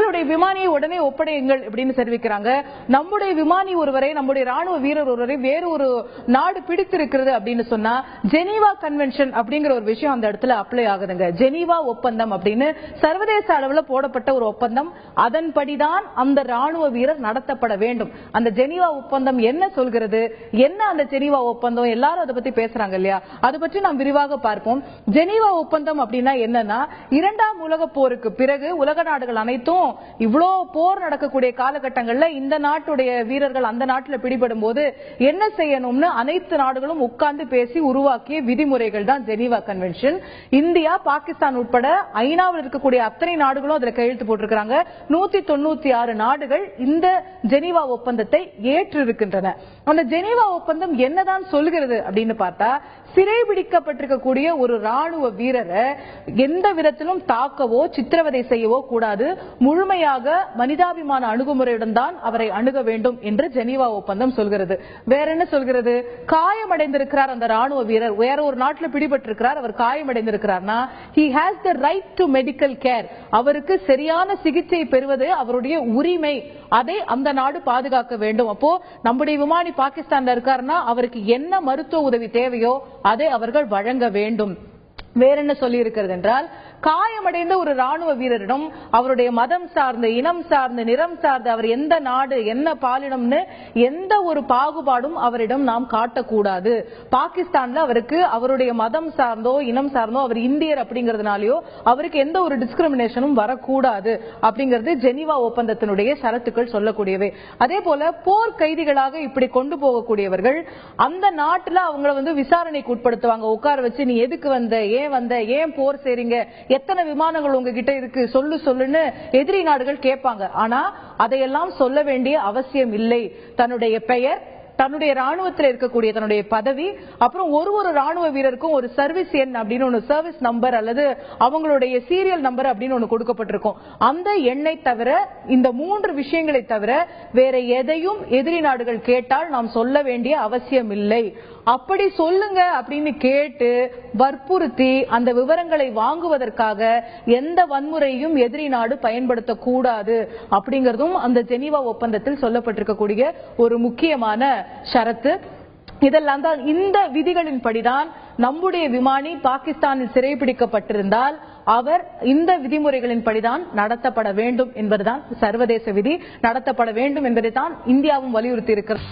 உங்களுடைய விமானியை உடனே ஒப்படையுங்கள் அப்படின்னு தெரிவிக்கிறாங்க. நம்முடைய விமானி ஒருவரை, நம்முடைய ராணுவ வீரர் ஒருவரை வேறு ஒரு நாடு பிடித்திருக்கிறது அப்படின்னு சொன்னா ஜெனீவா கன்வென்ஷன் அப்படிங்கிற ஒரு விஷயம் அந்த இடத்துல அப்ளை ஆகுதுங்க. ஜெனீவா ஒப்பந்தம் அப்படின்னு சர்வதேச அளவுல போடப்பட்ட ஒரு ஒப்பந்தம். அதன்படிதான் அந்த ராணுவ வீரர் நடத்தப்பட வேண்டும். அந்த ஜெனீவா ஒப்பந்தம் என்ன சொல்கிறது, என்ன அந்த ஜெனீவா ஒப்பந்தம், எல்லாரும் அதை பத்தி பேசுறாங்க இல்லையா, அதை பற்றி நாம் விரிவாக பார்ப்போம். ஜெனீவா ஒப்பந்தம் அப்படின்னா என்னன்னா, இரண்டாம் உலக போருக்கு பிறகு உலக நாடுகள் அனைத்தும் இவ்வளோ போர் நடக்கக்கூடிய காலகட்டங்கள்ல இந்த நாட்டுடைய வீரர்கள் அந்த நாட்டில் பிடிபடும் போது என்ன செய்யணும்னு அனைத்து நாடுகளும் உட்கார்ந்து பேசி உருவாக்கிய விதிமுறைகள் தான் ஜெனீவா கன்வென்ஷன். இந்தியா, பாகிஸ்தான் உட்பட ஐநாவில் இருக்கக்கூடிய அத்தனை நாடுகளும் அதுல கையெழுத்து போட்டிருக்கிறாங்க. 196 நாடுகள் இந்த ஜெனீவா ஒப்பந்தத்தை ஏற்றிருக்கின்றன. அந்த ஜெனீவா ஒப்பந்தம் என்னதான் சொல்கிறது அப்படின்னு பார்த்தா, சிறைபிடிக்கப்பட்டிருக்கக்கூடிய ஒரு ராணுவ வீரரை எந்த விதத்திலும் தாக்கவோ சித்திரவதை செய்யவோ கூடாது, முழுமையாக மனிதாபிமான அணுகுமுறையுடன் தான் அவரை அணுக வேண்டும் என்று ஜெனீவா ஒப்பந்தம் சொல்கிறது. வேற என்ன சொல்கிறது? காயமடைந்திருக்கிறார் அந்த ராணுவ வீரர், வேற ஒரு நாட்டில் பிடிபட்டிருக்கிறார், அவர் காயமடைந்திருக்கிறார்னா he has the right to medical care, அவருக்கு சரியான சிகிச்சை பெறுவது அவருடைய உரிமை, அதை அந்த நாடு பாதுகாக்க வேண்டும். அப்போ நம்முடைய விமானி பாகிஸ்தான்ல இருக்காருன்னா அவருக்கு என்ன மருத்துவ உதவி தேவையோ அதை அவர்கள் வழங்க வேண்டும். வேற என்ன சொல்லி இருக்கிறது என்றால், காயமடைந்த ஒரு ராணுவ வீரரிடம் அவருடைய மதம் சார்ந்து, இனம் சார்ந்து, நிறம் சார்ந்து, அவர் எந்த நாடு, என்ன பாலினம்னு எந்த ஒரு பாகுபாடும் அவரிடம் நாம் காட்டக்கூடாது. பாகிஸ்தான்ல அவருக்கு அவருடைய மதம் சார்ந்தோ இனம் சார்ந்தோ, அவர் இந்தியர் அப்படிங்கறதுனாலயோ அவருக்கு எந்த ஒரு டிஸ்கிரிமினேஷனும் வரக்கூடாது அப்படிங்கிறது ஜெனீவா ஒப்பந்தத்தினுடைய ஷரத்துக்கள் சொல்லக்கூடியவை. அதே போல போர் கைதிகளாக இப்படி கொண்டு போகக்கூடியவர்கள் அந்த நாட்டுல அவங்களை விசாரணைக்கு உட்படுத்துவாங்க. உட்கார வச்சு, நீ எதுக்கு வந்த, ஏன் வந்த, ஏன் போர் செய்றீங்க, எத்தனை விமானங்கள் உங்ககிட்ட இருக்கு, சொல்லுன்னு எதிரி நாடுகள் கேட்பாங்க. ஆனா அதையெல்லாம் சொல்ல வேண்டிய அவசியம் இல்லை. தன்னுடைய பெயர், தன்னுடைய ராணுவத்தில் இருக்கக்கூடிய தன்னுடைய பதவி, அப்புறம் ஒரு ராணுவ வீரருக்கும் ஒரு சர்வீஸ் எண் அப்படின்னு ஒன்று, சர்வீஸ் நம்பர் அல்லது அவங்களுடைய சீரியல் நம்பர் அப்படின்னு ஒன்று கொடுக்கப்பட்டிருக்கும். அந்த எண்ணை தவிர, இந்த 3 விஷயங்களை தவிர வேற எதையும் எதிரி நாடுகள் கேட்டால் நாம் சொல்ல வேண்டிய அவசியம் இல்லை. அப்படி சொல்லுங்க அப்படின்னு கேட்டு வற்புறுத்தி அந்த விவரங்களை வாங்குவதற்காக எந்த வன்முறையும் எதிரி நாடு பயன்படுத்தக்கூடாது அப்படிங்கறதும் அந்த ஜெனீவா ஒப்பந்தத்தில் சொல்லப்பட்டிருக்கக்கூடிய ஒரு முக்கியமான ஷரத்து. இதெல்லாம் தான், இந்த விதிகளின் படிதான் நம்முடைய விமானி பாகிஸ்தானில் சிறைபிடிக்கப்பட்டிருந்தால் அவர் இந்த விதிமுறைகளின் படிதான் நடத்தப்பட வேண்டும் என்பதுதான் சர்வதேச விதி. நடத்தப்பட வேண்டும் என்பதை தான் இந்தியாவும் வலியுறுத்தி இருக்கிறது.